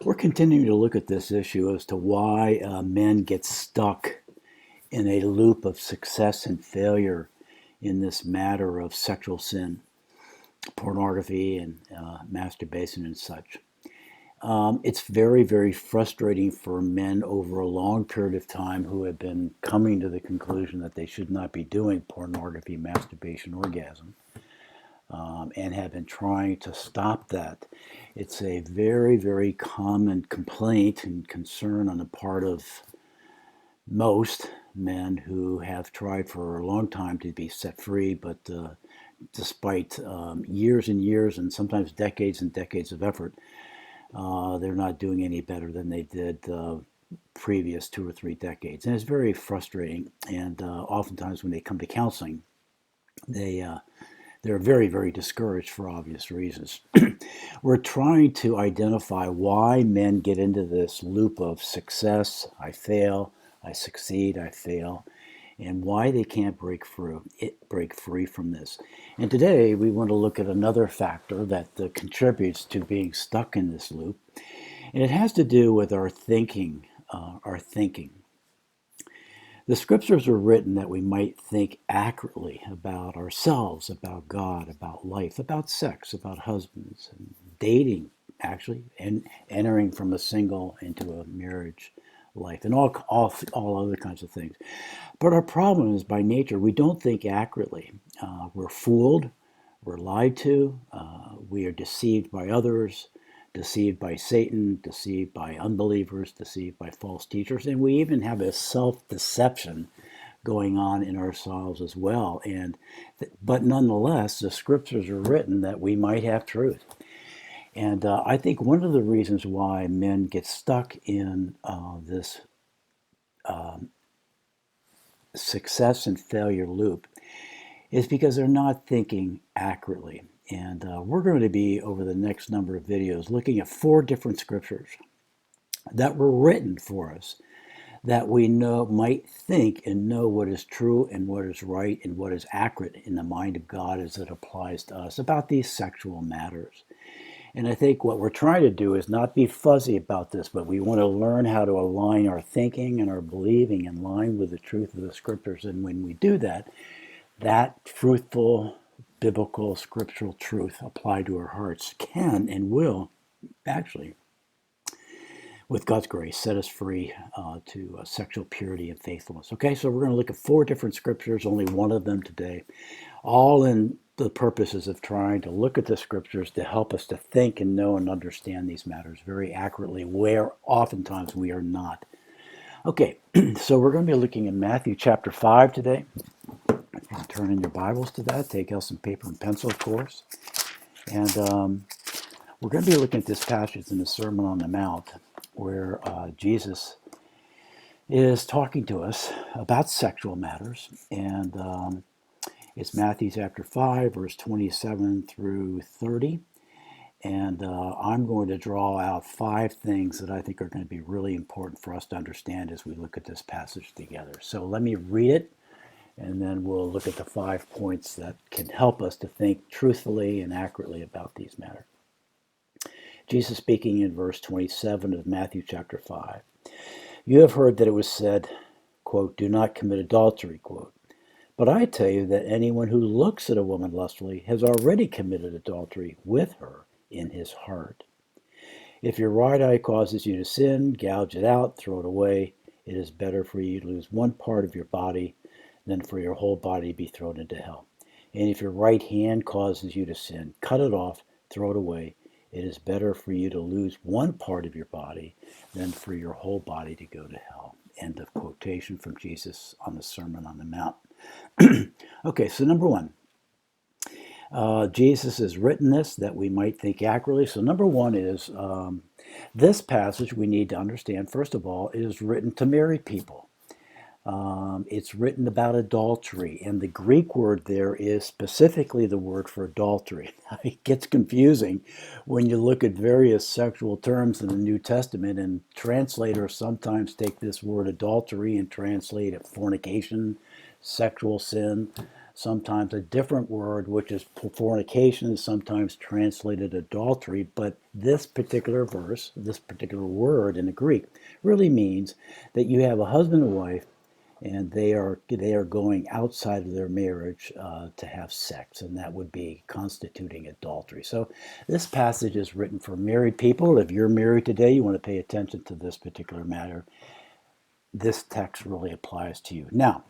We're continuing to look at this issue as to why men get stuck in a loop of success and failure in this matter of sexual sin, pornography, and masturbation and such. It's very, very frustrating for men over a long period of time who have been coming to the conclusion that they should not be doing pornography, masturbation, orgasm, and have been trying to stop that. It's a very, very common complaint and concern on the part of most men who have tried for a long time to be set free, but despite years and years and sometimes decades and decades of effort, they're not doing any better than they did previous 2 or 3 decades. And it's very frustrating. And oftentimes when they come to counseling, they they're very, very discouraged for obvious reasons. We're trying to identify why men get into this loop of success, I fail, I succeed, I fail, and why they can't break free from this. And today we want to look at another factor that contributes to being stuck in this loop, and it has to do with our thinking. Our thinking. The scriptures are written that we might think accurately about ourselves, about God, about life, about sex, about husbands, and dating, actually, and entering from a single into a marriage life, and all other kinds of things. But our problem is by nature, we don't think accurately. We're fooled, we're lied to, we are deceived by others, deceived by Satan, deceived by unbelievers, deceived by false teachers, and we even have a self-deception going on in ourselves as well. But nonetheless, the scriptures are written that we might have truth. And I think one of the reasons why men get stuck in this success and failure loop is because they're not thinking accurately. And we're going to be, over the next number of videos, looking at 4 different scriptures that were written for us that we might think and know what is true and what is right and what is accurate in the mind of God as it applies to us about these sexual matters. And I think what we're trying to do is not be fuzzy about this, but we want to learn how to align our thinking and our believing in line with the truth of the scriptures. And when we do that, that truthful, biblical, scriptural truth applied to our hearts can and will actually, with God's grace, set us free to sexual purity and faithfulness. Okay, so we're going to look at 4 different scriptures, only one of them today, all in the purposes of trying to look at the scriptures to help us to think and know and understand these matters very accurately, where oftentimes we are not. Okay, so we're going to be looking at Matthew chapter 5 today. Turn in your Bibles to that. Take out some paper and pencil, of course. And we're going to be looking at this passage in the Sermon on the Mount where Jesus is talking to us about sexual matters. And it's Matthew chapter 5, verse 27 through 30. And I'm going to draw out 5 things that I think are going to be really important for us to understand as we look at this passage together. So let me read it, and then we'll look at the 5 points that can help us to think truthfully and accurately about these matters. Jesus speaking in verse 27 of Matthew chapter 5. You have heard that it was said, quote, do not commit adultery, quote. But I tell you that anyone who looks at a woman lustfully has already committed adultery with her in his heart. If your right eye causes you to sin, gouge it out, throw it away. It is better for you to lose one part of your body than for your whole body to be thrown into hell. And if your right hand causes you to sin, cut it off, throw it away. It is better for you to lose one part of your body than for your whole body to go to hell. End of quotation from Jesus on the Sermon on the Mount. Okay, so number 1. Jesus has written this that we might think accurately. So number 1 is this passage we need to understand, first of all, is written to married people. It's written about adultery, and the Greek word there is specifically the word for adultery. It gets confusing when you look at various sexual terms in the New Testament, and translators sometimes take this word adultery and translate it fornication, sexual sin, sometimes a different word, which is fornication, is sometimes translated adultery. But this particular verse, this particular word in the Greek, really means that you have a husband and wife, and they are going outside of their marriage to have sex, and that would be constituting adultery. So this passage is written for married people. If you're married today, you want to pay attention to this particular matter. This text really applies to you. Now,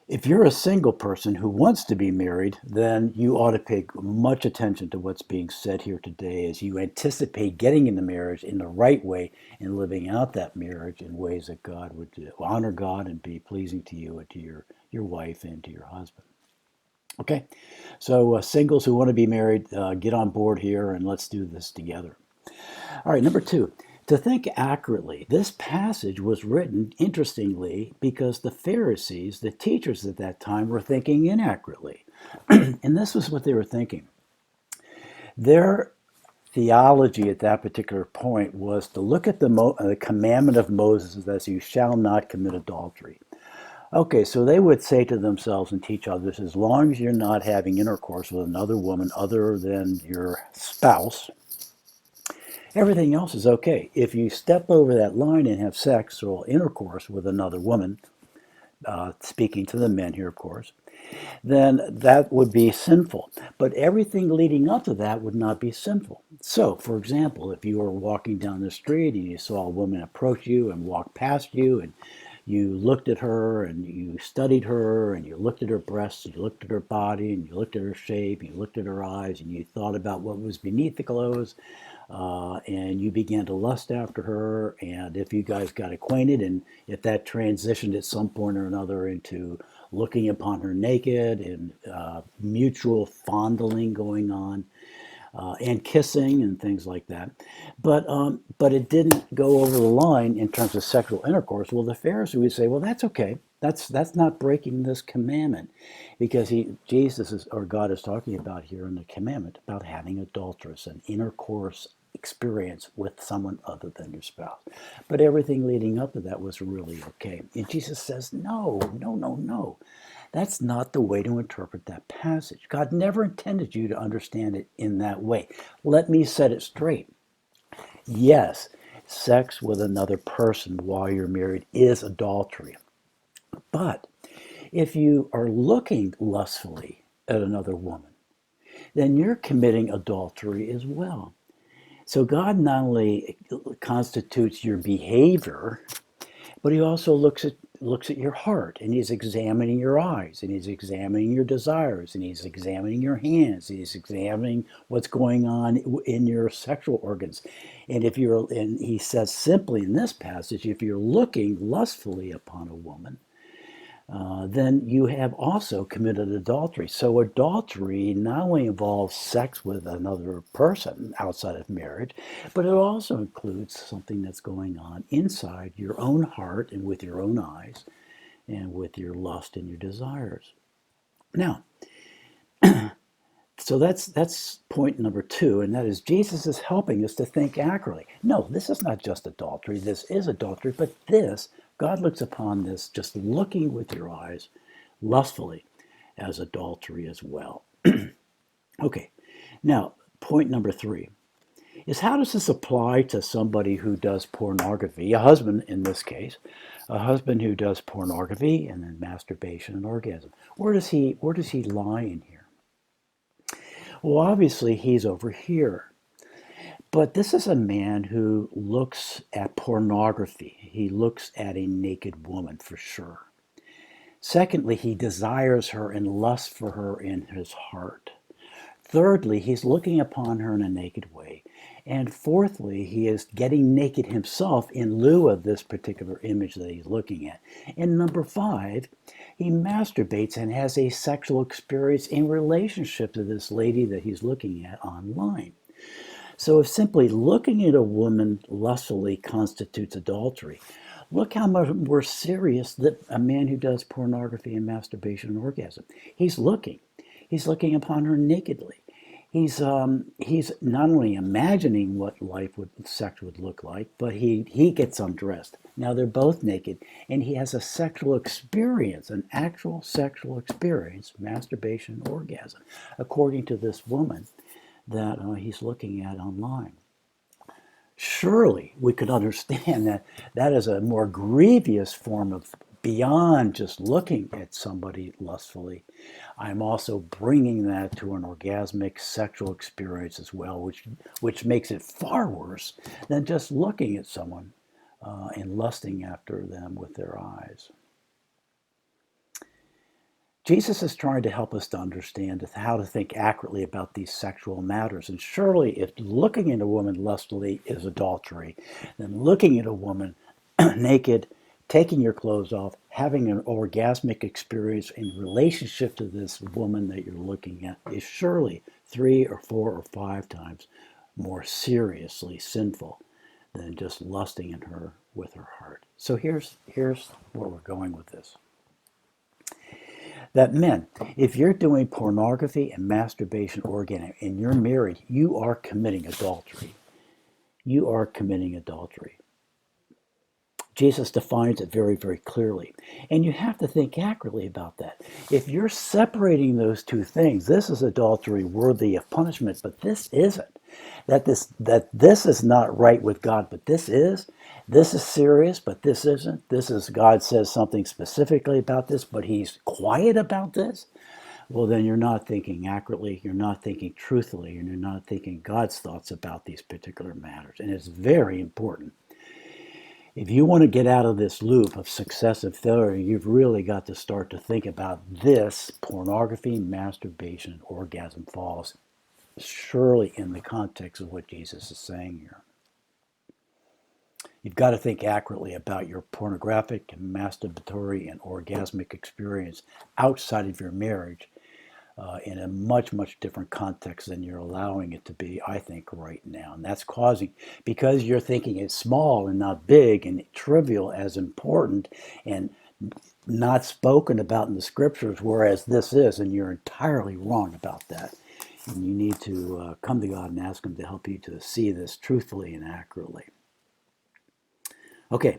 if you're a single person who wants to be married, then you ought to pay much attention to what's being said here today as you anticipate getting into marriage in the right way and living out that marriage in ways that God would honor God and be pleasing to you and to your wife and to your husband. Okay, so singles who want to be married, get on board here and let's do this together. All right, number two, to think accurately. This passage was written, interestingly, because the Pharisees, the teachers at that time, were thinking inaccurately. And this was what they were thinking. Their theology at that particular point was to look at the commandment of Moses as you shall not commit adultery. Okay, so they would say to themselves and teach others, as long as you're not having intercourse with another woman other than your spouse, everything else is okay. If you step over that line and have sex or intercourse with another woman, speaking to the men here, of course, then that would be sinful. But everything leading up to that would not be sinful. So, for example, if you were walking down the street and you saw a woman approach you and walk past you, and you looked at her and you studied her and you looked at her breasts, and you looked at her body and you looked at her shape, and you looked at her eyes and you thought about what was beneath the clothes, and you began to lust after her, and if you guys got acquainted, and if that transitioned at some point or another into looking upon her naked and mutual fondling going on, and kissing and things like that, but it didn't go over the line in terms of sexual intercourse. Well, the Pharisees would say, well, that's okay. That's not breaking this commandment, because Jesus is, or God is talking about here in the commandment about having adulterous and intercourse experience with someone other than your spouse. But everything leading up to that was really okay. And Jesus says, no, no, no, no. That's not the way to interpret that passage. God never intended you to understand it in that way. Let me set it straight. Yes, sex with another person while you're married is adultery. But if you are looking lustfully at another woman, then you're committing adultery as well. So God not only constitutes your behavior, but he also looks at your heart, and he's examining your eyes, and he's examining your desires, and he's examining your hands, and he's examining what's going on in your sexual organs. And he says simply in this passage, if you're looking lustfully upon a woman, then you have also committed adultery. So adultery not only involves sex with another person outside of marriage, but it also includes something that's going on inside your own heart and with your own eyes and with your lust and your desires. Now, so that's point number two, and that is Jesus is helping us to think accurately. No, this is not just adultery. This is adultery, but God looks upon this just looking with your eyes lustfully as adultery as well. Okay, now point number three is, how does this apply to somebody who does pornography, a husband in this case, a husband who does pornography and then masturbation and orgasm? Where does he lie in here? Well, obviously he's over here. But this is a man who looks at pornography. He looks at a naked woman for sure. Secondly, he desires her and lusts for her in his heart. Thirdly, he's looking upon her in a naked way. And fourthly, he is getting naked himself in lieu of this particular image that he's looking at. And number five, he masturbates and has a sexual experience in relationship to this lady that he's looking at online. So if simply looking at a woman lustfully constitutes adultery, look how much more serious that a man who does pornography and masturbation and orgasm. He's looking upon her nakedly. He's not only imagining what sex would look like, but he gets undressed. Now they're both naked, and he has a sexual experience, an actual sexual experience, masturbation, orgasm, according to this woman that he's looking at online. Surely we could understand that that is a more grievous form of beyond just looking at somebody lustfully. I'm also bringing that to an orgasmic sexual experience as well, which makes it far worse than just looking at someone and lusting after them with their eyes. Jesus is trying to help us to understand how to think accurately about these sexual matters. And surely, if looking at a woman lustfully is adultery, then looking at a woman naked, taking your clothes off, having an orgasmic experience in relationship to this woman that you're looking at is surely 3 or 4 or 5 times more seriously sinful than just lusting in her with her heart. So here's where we're going with this. That men, if you're doing pornography and masturbation orgasm and you're married, you are committing adultery. You are committing adultery. Jesus defines it very, very clearly. And you have to think accurately about that. If you're separating those two things, this is adultery worthy of punishment, but this isn't. That this is not right with God, but this is. This is serious, but this isn't. This is God says something specifically about this, but he's quiet about this. Well, then you're not thinking accurately, you're not thinking truthfully, and you're not thinking God's thoughts about these particular matters. And it's very important. If you want to get out of this loop of success and failure, you've really got to start to think about this pornography, masturbation, orgasm falls surely in the context of what Jesus is saying here. You've got to think accurately about your pornographic, masturbatory, and orgasmic experience outside of your marriage in a much, much different context than you're allowing it to be, I think, right now. And that's causing, because you're thinking it's small and not big and trivial as important and not spoken about in the scriptures, whereas this is, and you're entirely wrong about that. And you need to come to God and ask him to help you to see this truthfully and accurately. Okay,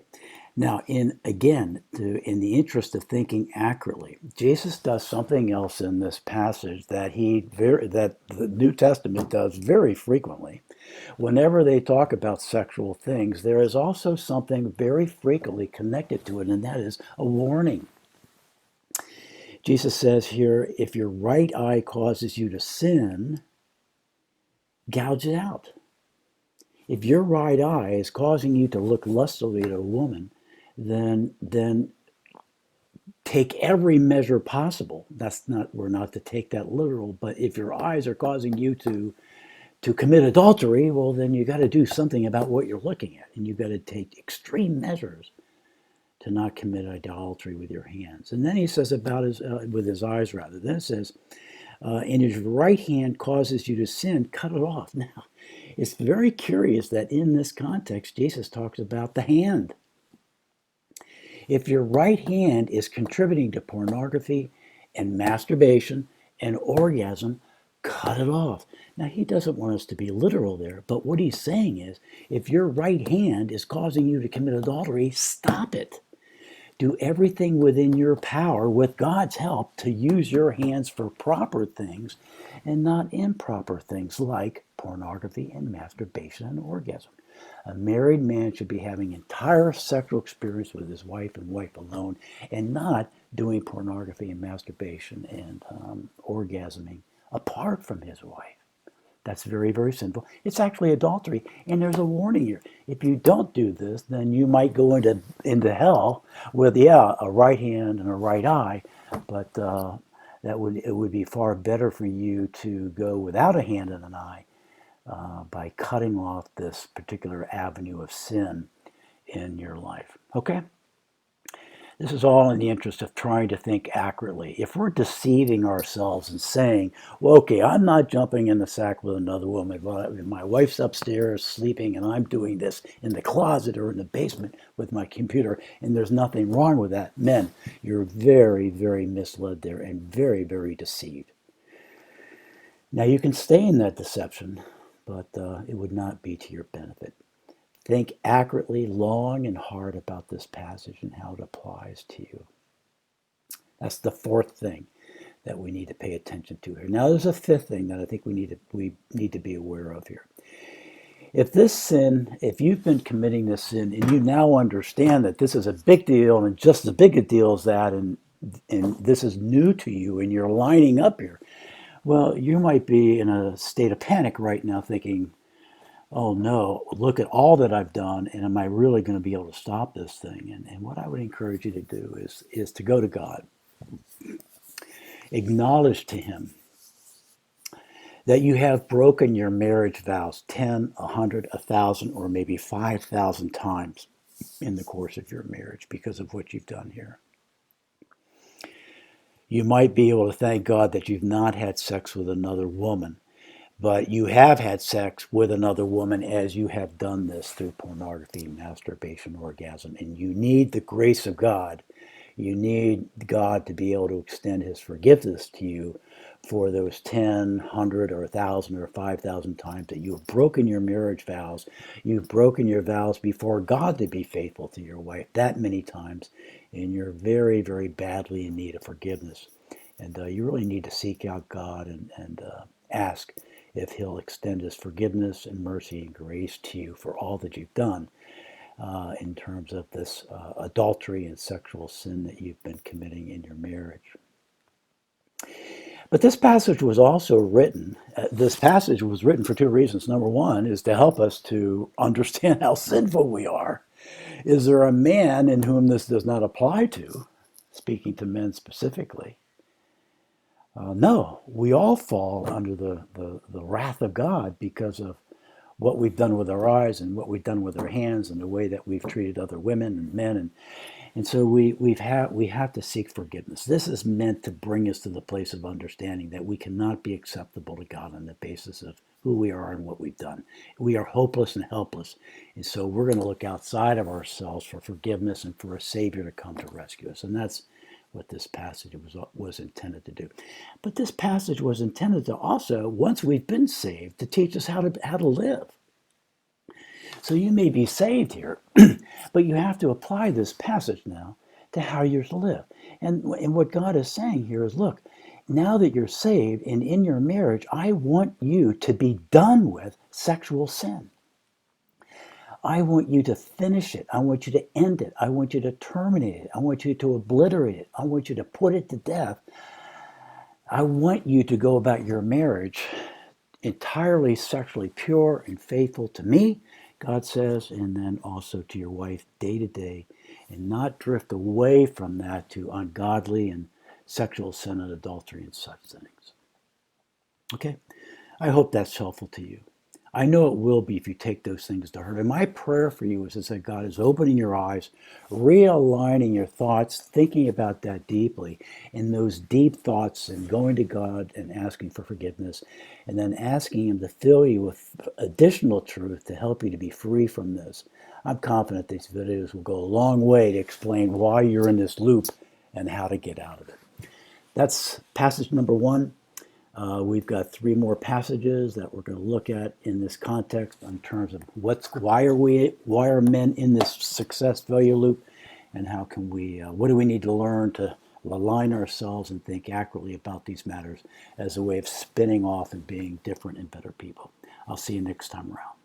now in the interest of thinking accurately, Jesus does something else in this passage that that the New Testament does very frequently. Whenever they talk about sexual things, there is also something very frequently connected to it, and that is a warning. Jesus says here, if your right eye causes you to sin, gouge it out. If your right eye is causing you to look lustfully at a woman, then take every measure possible. We're not to take that literal, but if your eyes are causing you to commit adultery, well, then you got to do something about what you're looking at, and you got to take extreme measures to not commit idolatry with your hands. And then he says about with his eyes rather. Then it says, and if your right hand causes you to sin, cut it off. Now, it's very curious that in this context, Jesus talks about the hand. If your right hand is contributing to pornography and masturbation and orgasm, cut it off. Now, he doesn't want us to be literal there, but what he's saying is if your right hand is causing you to commit adultery, stop it. Do everything within your power with God's help to use your hands for proper things and not improper things like pornography and masturbation and orgasm. A married man should be having entire sexual experience with his wife and wife alone and not doing pornography and masturbation and orgasming apart from his wife. That's very, very sinful. It's actually adultery, and there's a warning here. If you don't do this, then you might go into hell with, a right hand and a right eye, but it would be far better for you to go without a hand and an eye by cutting off this particular avenue of sin in your life. Okay? This is all in the interest of trying to think accurately. If we're deceiving ourselves and saying, well, okay, I'm not jumping in the sack with another woman, my wife's upstairs sleeping and I'm doing this in the closet or in the basement with my computer, and there's nothing wrong with that, men, you're very, very misled there and very, very deceived. Now, you can stay in that deception, but it would not be to your benefit. Think accurately, long and hard about this passage and how it applies to you. That's the fourth thing that we need to pay attention to here. Now, there's a fifth thing that I think we need to be aware of here. If this sin, if you've been committing this sin and you now understand that this is a big deal and just as big a deal as that, and this is new to you and you're lining up here, well, you might be in a state of panic right now thinking, oh no, look at all that I've done, and am I really going to be able to stop this thing? And what I would encourage you to do is to go to God, acknowledge to Him that you have broken your marriage vows 10, 100, 1,000, or maybe 5,000 times in the course of your marriage because of what you've done here. You might be able to thank God that you've not had sex with another woman, but you have had sex with another woman as you have done this through pornography, masturbation, orgasm, and you need the grace of God. You need God to be able to extend His forgiveness to you for those 10, 100, or 1,000 or 5,000 times that you have broken your marriage vows. You've broken your vows before God to be faithful to your wife that many times, and you're very, very badly in need of forgiveness. And you really need to seek out God and ask if He'll extend His forgiveness and mercy and grace to you for all that you've done in terms of this adultery and sexual sin that you've been committing in your marriage. But this passage was also written, this passage was written for two reasons. Number one is to help us to understand how sinful we are. Is there a man in whom this does not apply to, speaking to men specifically? No, we all fall under the wrath of God because of what we've done with our eyes and what we've done with our hands and the way that we've treated other women and men. And so we have to seek forgiveness. This is meant to bring us to the place of understanding that we cannot be acceptable to God on the basis of who we are and what we've done. We are hopeless and helpless. And so we're going to look outside of ourselves for forgiveness and for a Savior to come to rescue us. And that's what this passage was intended to do. But this passage was intended to also, once we've been saved, to teach us how to live. So you may be saved here, but you have to apply this passage now to how you're to live. And what God is saying here is, look, now that you're saved and in your marriage, I want you to be done with sexual sin. I want you to finish it. I want you to end it. I want you to terminate it. I want you to obliterate it. I want you to put it to death. I want you to go about your marriage entirely sexually pure and faithful to me, God says, and then also to your wife day to day, and not drift away from that to ungodly and sexual sin and adultery and such things. Okay? I hope that's helpful to you. I know it will be if you take those things to heart. And my prayer for you is that God is opening your eyes, realigning your thoughts, thinking about that deeply, and those deep thoughts, and going to God and asking for forgiveness, and then asking Him to fill you with additional truth to help you to be free from this. I'm confident these videos will go a long way to explain why you're in this loop and how to get out of it. That's passage number 1. We've got 3 more passages that we're going to look at in this context in terms of why are men in this success failure loop, and how can we what do we need to learn to align ourselves and think accurately about these matters as a way of spinning off and being different and better people. I'll see you next time around.